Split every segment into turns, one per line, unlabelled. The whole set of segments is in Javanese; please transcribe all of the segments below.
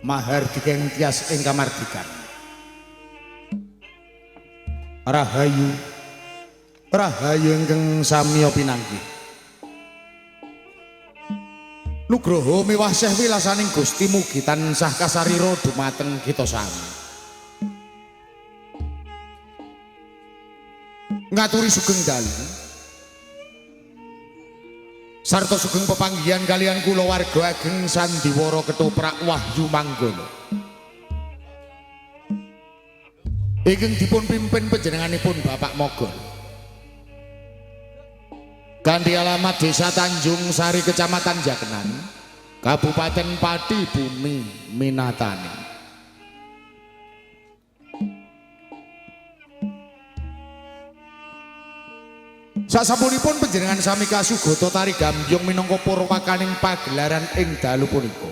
mahardika tias ing kamardikan. Rahayu, rahayu ingkang samiya pinanggih. Nugroho miwah seh wilasaning Gusti mugi tansah kasarira dumateng kita sami. Ngaturi sugeng dalu sarta sugeng pepanggihan kalian kula warga ageng Sandiwara Ketoprak Wahyu Manggala. Ingkang dipun pimpin panjenenganipun Bapak Mogol. Kanthi alamat Desa Tanjung Sari Kecamatan Jakenan, Kabupaten Pati Bumi Minatani. Sasampunipun panjenengan sami kasugata tari gambyong minangka purwakaning pagelaran ing dalu punika.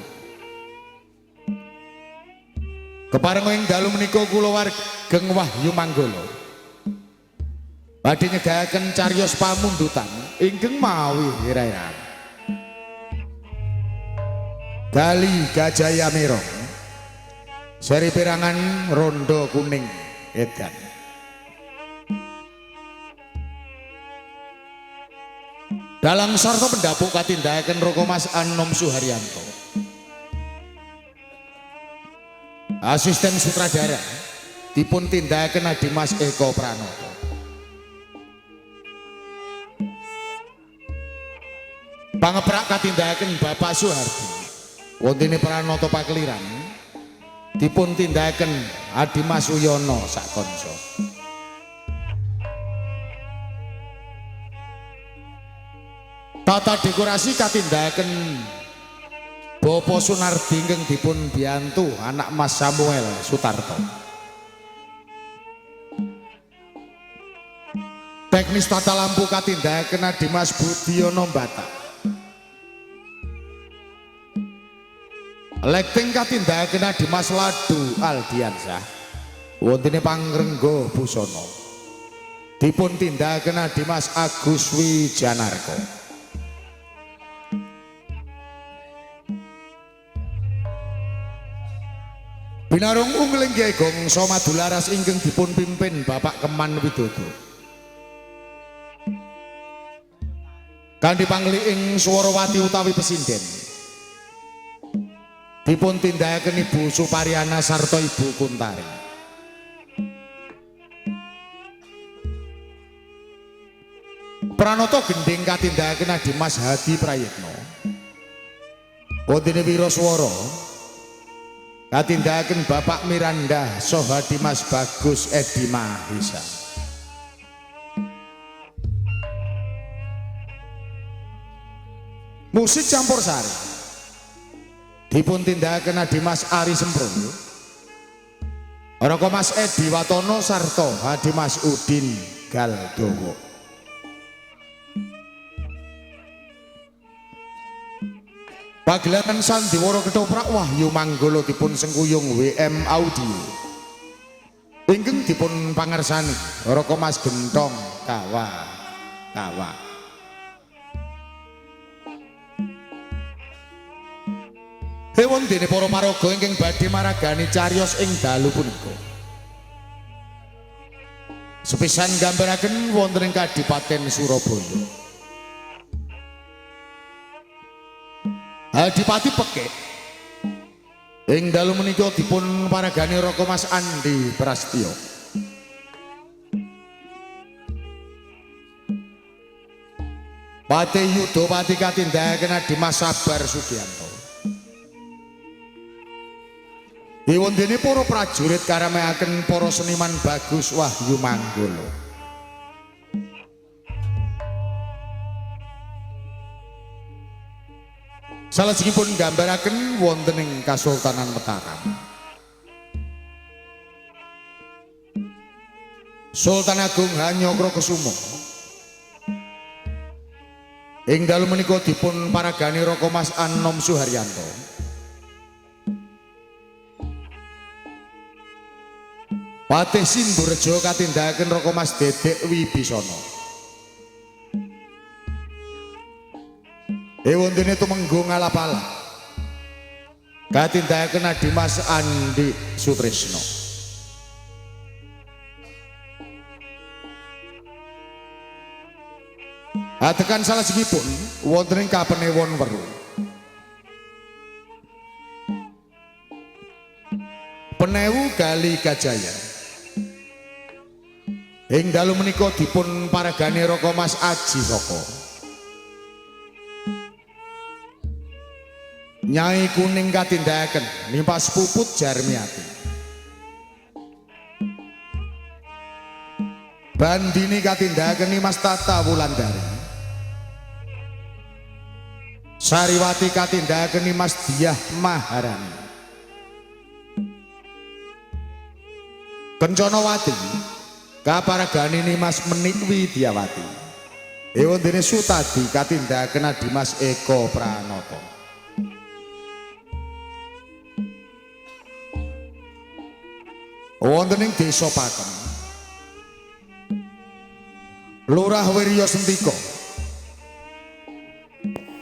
Kepareng ing dalu menika kula wargeng Wahyu Manggala badhe nyegahaken cariyos pamundutan ingkang mawi ira-iraan. Gali Gajaya Merong seri perangan Rondo Kuning Edan. Dalang sarta pendapuk katindakaken Roko Mas Anom Suharyanto. Asisten sutradara dipun tindakaken Adimas Eko Pranoto. Pangeprak katindakaken Bapak Suhardi. Wontene Pranoto Pakliran dipun tindakaken Adimas Uyono sakonso. Tata dekorasi katindakaken Bapak Sunardi ingkang dipun biyantu anak Mas Samuel Sutarto. Teknis tata lampu katindakaken Adimas Budiono Batak. Lighting katindakaken Adimas Ladu Aldiansah. Wontene Pangrengga Busana dipun tindakaken Adimas Agus Wijanarko. Binarung ungling Kyai Gongso Madularas ingkang dipun pimpin Bapak Keman Widodo. Kanthi pangliing Swarawati utawi Pesinden dipun tindakaken Ibu Supariana sarta Ibu Kuntari. Pranoto gending katindakaken Adimas Hadi Prayitno. Wontene Wiraswara katindakaken Bapak Miranda saha Dimas Bagus Edi Mahisa. Musik campursari dipun tindakaken Adimas Ari Semprono, Roko Mas Edi Watono sarta Adimas Udin Galdowo. Pagelaran Sandiwara Ketoprak Wahyu Manggala dipun sengkuyung WM Audio ingkang dipun pangersani Roko Mas Gentong Kawa. Hewon dene para paraga ingkang badhe maragani cariyos ing dalu punika. Sepisan gambaraken wonten ing Kadipaten Surabaya. Adipati Pekek ing dalu menika dipun paragani Roko Mas Andi Prastyo. Pati Yudopati katindakaken Adimas Sabar Sugiyanto. Diwondene para prajurit karameaken para seniman Bagus Wahyu Manggala. Salajengipun gambaraken wonten ing Kasultanan Mataram. Sultan Agung Hanyokrokusumo ing dalu menika dipun paragani Roko Mas Anom Suharyanto. Patih Sindurejo katindakaken Roko Mas Dedek Wibisana. Ewontene tumenggung alap-alap Katindakaken Dimas Andi Sutrisno. Tekan salajengipun wonten ing Kapenewon Weru. Penewu Gali Gajaya. Ing dalu menika dipun paragani Raka Mas Aji Raka. Nyai Kuning katindakaken nimpas puput Jarmiati. Bandini katindakaken Nimas Tata Wulandari. Sariwati katindakaken Nimas Diah Maharani. Kencanawati kaparagani Nimas Menik Widyawati. Ewondene Sutadi katindakaken Dimas Eko Pranoto. Wonten ing Desa Pakem Lurah Wirya Sentika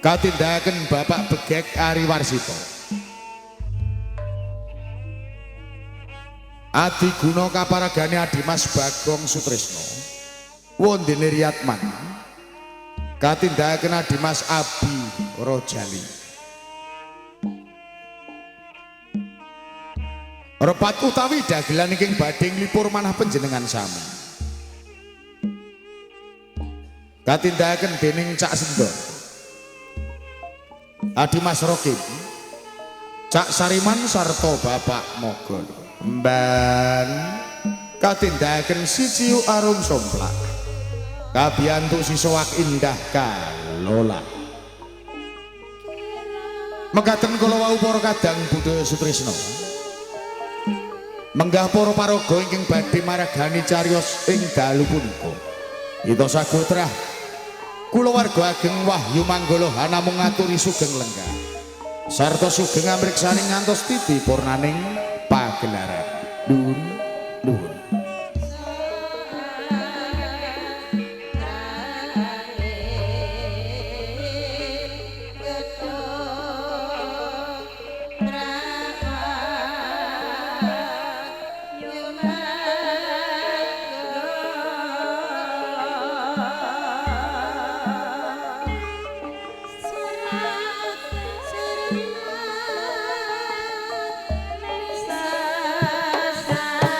katindakaken Bapak Begek Ari Warsito. Adi Guna kaparagane Dimas Bagong Sutrisno. Wondene Riyatman katindakaken Dimas Abi Rojali. Repat utawi dagelan ingkang badhe nglipur manah panjenengan sami. Katindakaken dening Cak Sendor, Dimas Rokib, Cak Sariman sarta Bapak Mogol. Mban katindakaken Siciu Arum Somplak, kabiyantu Sisowak Indah Kalola. Mekaten kula wau para kadang budaya Sutrisno. Menggah para paraga ingkang badhe maragani cariyos ing dalu punika. Ita sagotra kulawarga ageng Wahyu Manggala namung ngaturi sugeng lenggah sarta sugeng amriksaning ngantos titi purnaning pagelaran. Nuwun.
Sa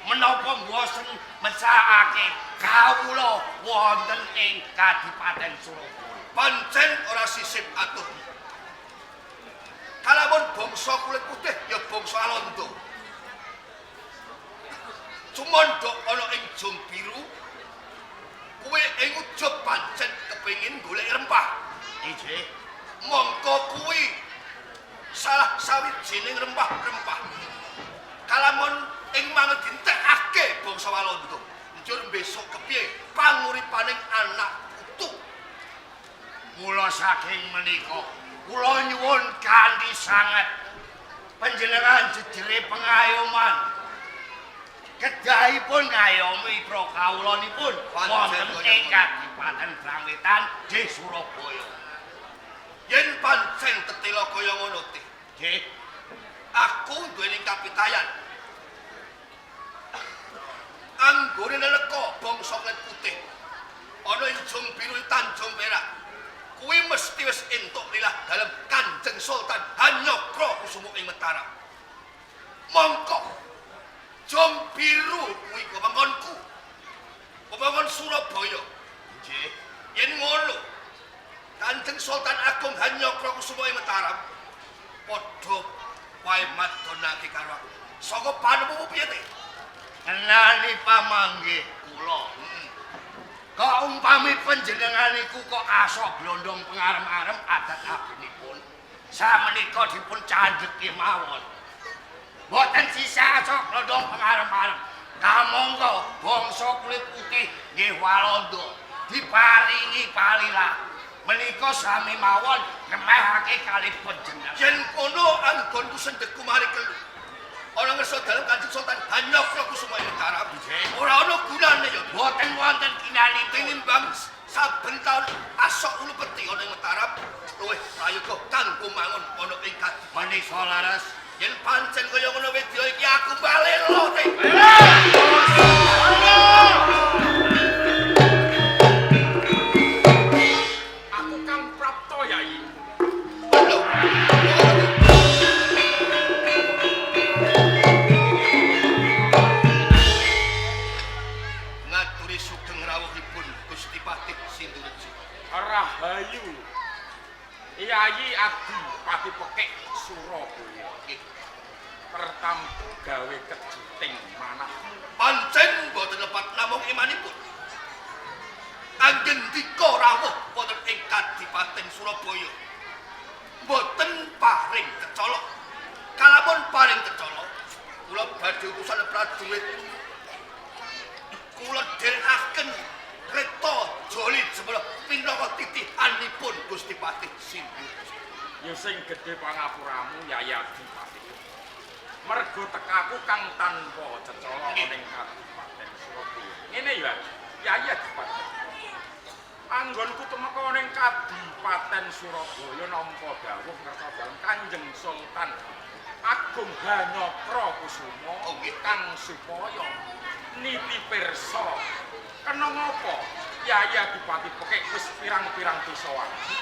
menapa bosen mesakake kawula wonten ing Kadipaten Surabaya.
Pancen ora sisip atur. Kalamun bangsa kulit putih ya bangsa Alondo. Sumandha ana ing Jombiru kuwi ing ujub pancen kepengin golek rempah.
Ije
Mongko kuwi salah sawijining rempah-rempah. Kalamun ing manut dintekake bangsa Walanda, njur besok kepiye panguripaning anak utuh.
mula saking menika kula nyuwun kanthi sanget panjenengan jejere pengayoman kedahipun ngayomi prakawulanipun wonten ing Kadipaten Brangetan nggih Surabaya.
Yen pancen tetela kaya ngono teh,
Nggih,
aku duweni kapitayan. Anggone nalika bangsa kulit putih ana ing Jombiru Tanjung Perak. Kuwi mesti wis entuk lilah dalem Kanjeng Sultan Hanyokro Kusumo ing Mataram. Mongko Jombiru kuwi wewengkonku. Wewengkon Surabaya.
nggih.
Yen ngono, Kanjeng Sultan Agung Hanyokro Kusumo ing Mataram padha wae madonake karo aku. Saka panemu piye teh?
Kenali pamanggih kula. Kok umpami panjenengan niku kok asok blondong pengarem-arem adat abinipun. Samenika dipun candheki mawon. Boten sisa asok blondong pengarem-arem. Kamangka bangsa kulit putih nggih Walanda diparingi palilah. Menika sami mawon nemehake kalih panjenengan.
Yen kono anggonku sendekku mari kelu. Ana ngersa dalem Kanjeng Sultan Hanyokro Kusumo ing Mataram. Ora ana gunane ya.
Boten wonten kinanipun.
Tinimbang saben taun asok ulu peti ana ing Mataram luwih prayoga kanggo mangun ana ing Kadipaten.
Menika laras
Yen pancen kaya ngono wedya iki aku balik lho teh.
Aku Kang Prapto Yai.
Lho. Ngaturi sugeng rawuhipun Gusti Patih Sindurejo.
Rahayu. Yai Adi Pati Pekek Surabaya.
Nggih.
Pertampu gawe kejuting manah.
Pancen boten lepat namung imanipun. Anggen dika rawuh wonten ing Kadipaten Surabaya. Boten paring kecolok. Kalamun paring kecolok, kula badhe utusan prajurit. Kula dherekaken kreta joli jebul pinaka titihanipun Gusti Patih Sindurejo.
Ya sing gedhe pangapuramu Yai Adi Pati. Mergo tekaku kang tanpa cecala ning Kadipaten Surabaya. Ngene ya, Yai Adi Pati. Anggonku temeka ning Kadipaten Surabaya nampa dawuh ngersa dalem Kanjeng Sultan Agung Hanyokro Kusumo kang supaya niti pirsa kena ngapa Yai Adipati Pekek wis pirang-pirang desa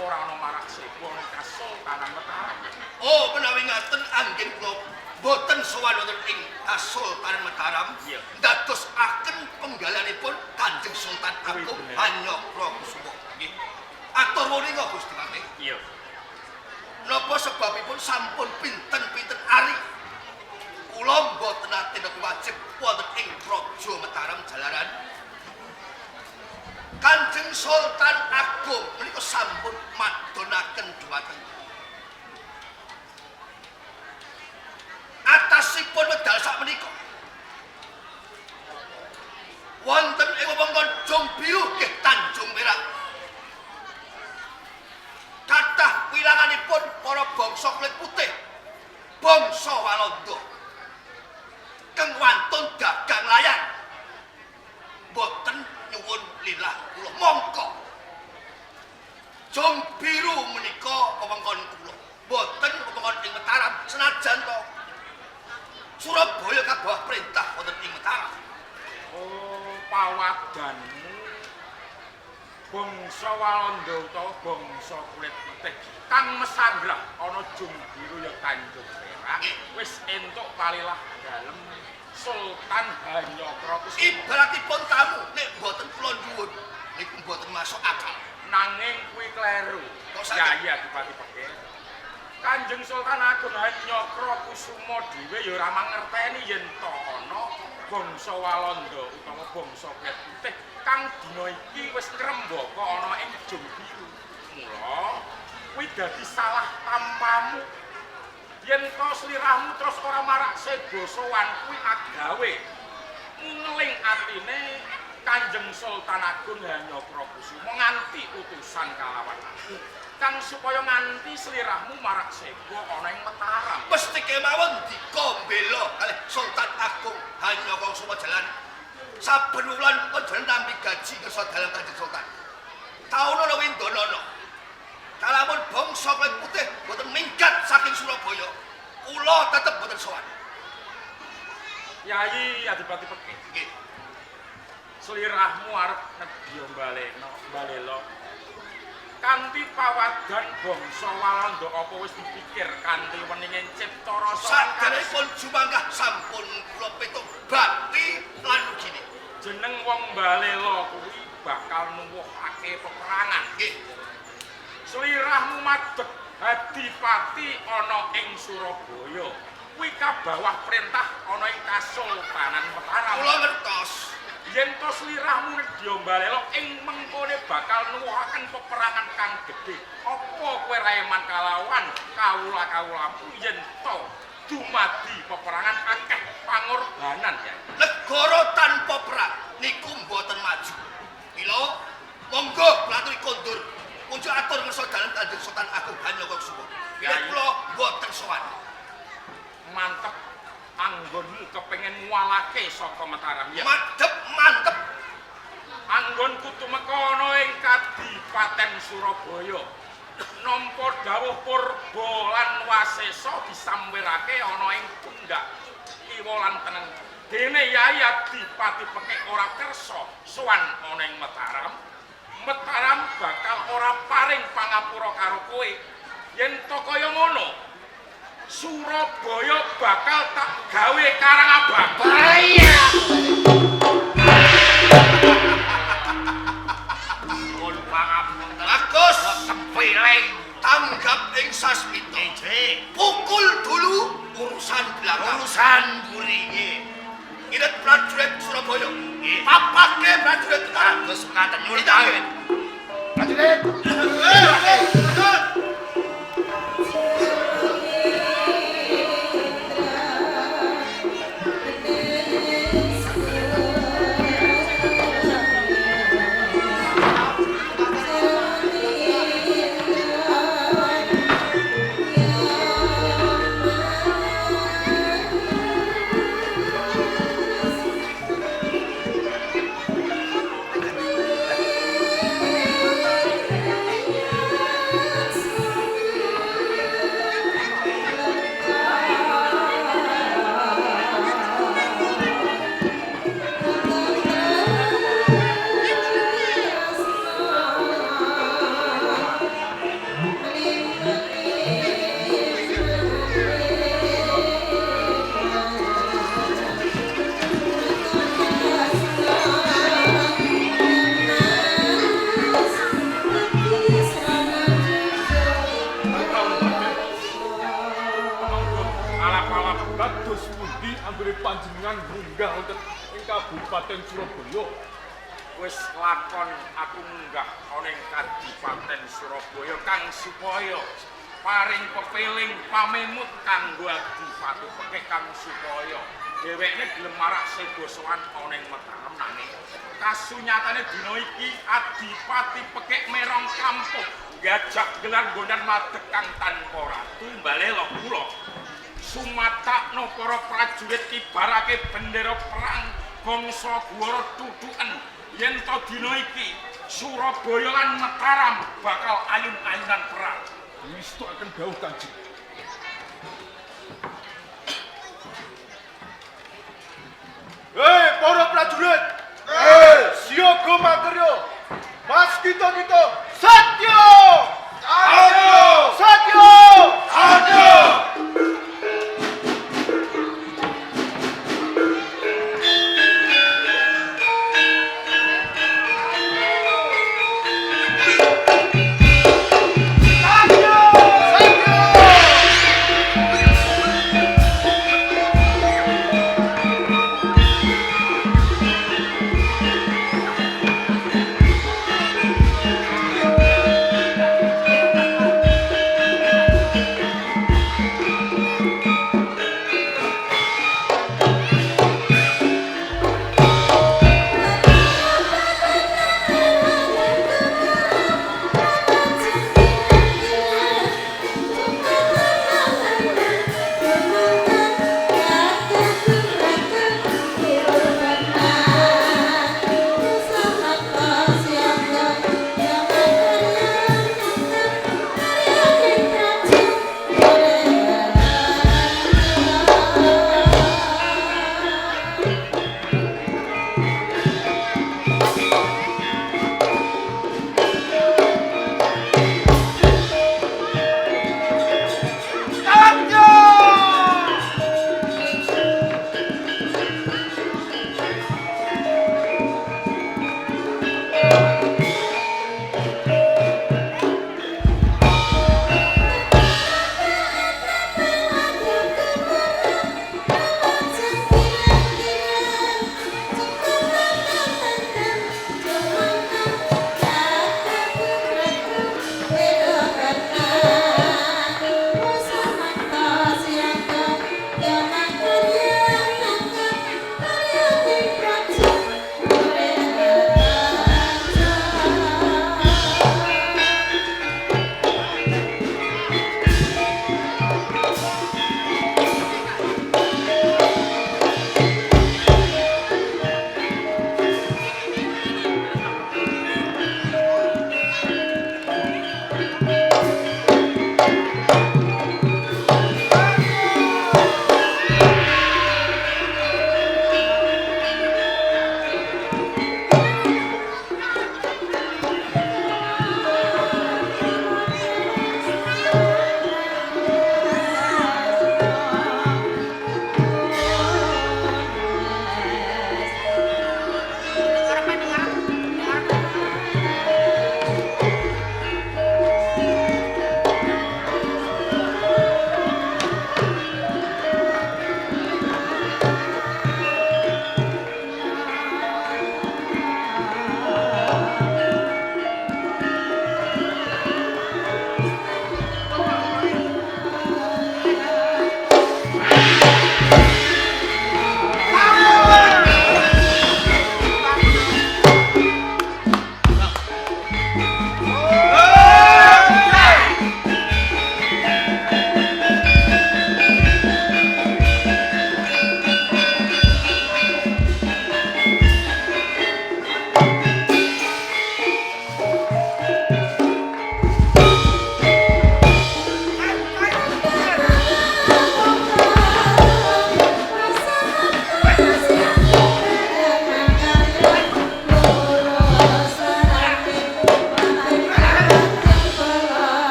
ora ana marak sepo ning Kasultanan Mataram.
Oh, menawi ngaten anggen kula boten sowan wonten ing Kasultanan Mataram.
Iya.
Ndadosaken penggalanipun Kanjeng Sultan Agung
bener.
Hanyokro Kusumo. Nggih. Atur wuninga Gusti Patih.
Iya.
Napa sebabipun sampun pinten-pinten ari kula mboten nate wajib wonten ing Praja Mataram jalaran Kanjeng Sultan Agung menika sampun madonaken dhumateng atasipun medal sak menika wonten ing wewengkon Jombiru nggih Tanjung Perak kathah wilanganipun para bangsa kulit putih bangsa Walanda kang wantun dagang layar boten nyuwun lilah kula mongko Jombiru menika wewengkon kula boten wewengkon ing Mataram senajan to Surabaya kabeh perintah wonten ing Mataram.
Oh, pawadanmu bangsa Walanda utawa bangsa kulit putih kang mesanggrah ana Jombiru ya Tanjung Perak wis entuk palilah dalem Sultan Hanyokro Kusumo.
Ibaratipun tamu nek mboten kula nyuwun niku mboten masuk akal.
Nanging kuwi kleru.
Kok saged?
Ya Adipati Pekeh. Kanjeng Sultan Agung Hanyokro Kusumo dhewe ya ora mangerteni yen to ana bangsa Walanda utawa bangsa Klet Putih kang dina iki wis ngrembaka ana ing Jumbiru. Mula kuwi dadi salah tampamu. Yen to slirahmu terus ora marak sega sowan kuwi agawe. Ngeling atine Kanjeng Sultan Agung Hanyokro Kusumo nganti utusan kalawan aku kang supaya nganti slirahmu marak sega ana ing Mataram.
Mesti kemawon dikombelo kalih Sultan Agung Hanyokro Kusumo jalan. Saben wulan panjenengan nampi gaji kersa dalam Kanjeng Sultan. Taun ana windonono. Kalamun bangsa Klet Putih boten minggat saking Surabaya, kula tetep boten sowan.
Yai Adipati Pekeh.
Nggih.
Slirahmu arep nedya balelo. Kanthi pawadan bangsa Walanda apa wis dipikir kanthi weninging cipta rasa
Saderengipun jumanggah sampun kula pitung bakti lan mugine.
jeneng wong balelo kuwi bakal nuwuhake peperangan.
Nggih.
Slirahmu madeg Adipati ana ing Surabaya. Kuwi kabawah perintah ana ing Kasultanan Mataram.
Kula ngertos.
Yen to slirahmu nedya balelo ing mengkone bakal nuwuhaken peperangan kang gedhe. Apa kowe raeman kalawan kawula-kawulamu yen to dumadi peperangan akeh pangorbanan ya.
Negara tanpa perang niku mboten maju. Mila monggo platuri kondur. Unjuk atur ngersa dalan Kanjeng Sultan Agung Hanyokro Kusumo. Yen kula mboten sowan.
Mantep anggonmu kepengin nguwalake saka Mataram ya.
Mantep.
Anggonku tumeka ana ing Kadipaten Surabaya. Nampa dawuh Purba lan Wasesa disampirake ana ing pundak kiwa lan teneng. Dene Yai Adipati Pekeh ora kersa sowan ana ing Mataram. Mataram bakal ora paring pangapura karo kowe. Yen to kaya ngono, Surabaya bakal tak gawe Karangabang.
Bahaya. Pun pangapunten.
Bagus.
Kepileng.
Tanggap ing sasmita. Pukul dulu urusan belakang.
Urusan buri.
Irit prajurit Surabaya. Papake prajurit utara.
Wis ngaten nyuwun
Tidak.
kawin.
Prajurit.
panjenengan munggah wonten ing Kabupaten Surabaya.
Wis lakon aku munggah ana ing Kadipaten Surabaya kang supaya paring pepeling pamemut kanggo Adipati Pekeh kang supaya dhewekne gelem marak sedosoan ana ing Mataram nanging kasunyatane dina iki Adipati Pekeh merong kampung gajak gelar gondan madeg kang tanpa ratu mbalela kula sumatakno para prajurit kibarake bendera perang bangsa Gwara tutuken yen to dina iki Surabaya lan Mataram bakal ayun-ayunan perang.
Wis akan dawuh Kanjeng.
Para prajurit. Siaga makarya. Mas kita Satya! Satya! Satya! Satya!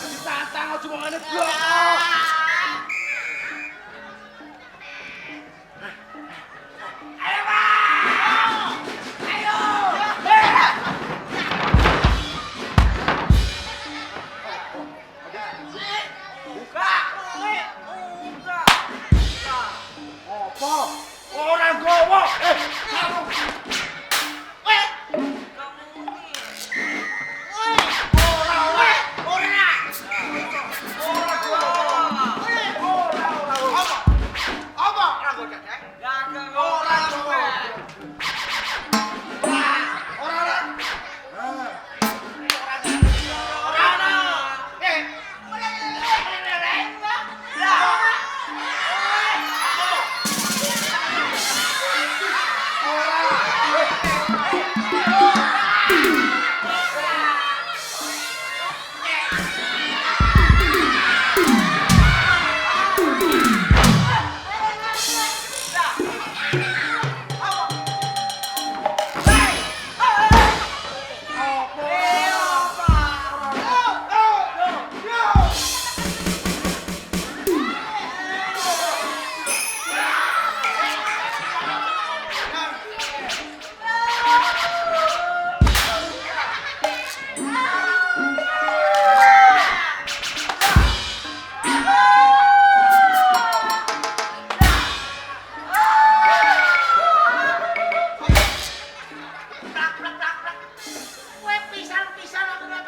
ditantang aja mau ngene blok. Orang gowo.
Kowe pisan-pisan aku nek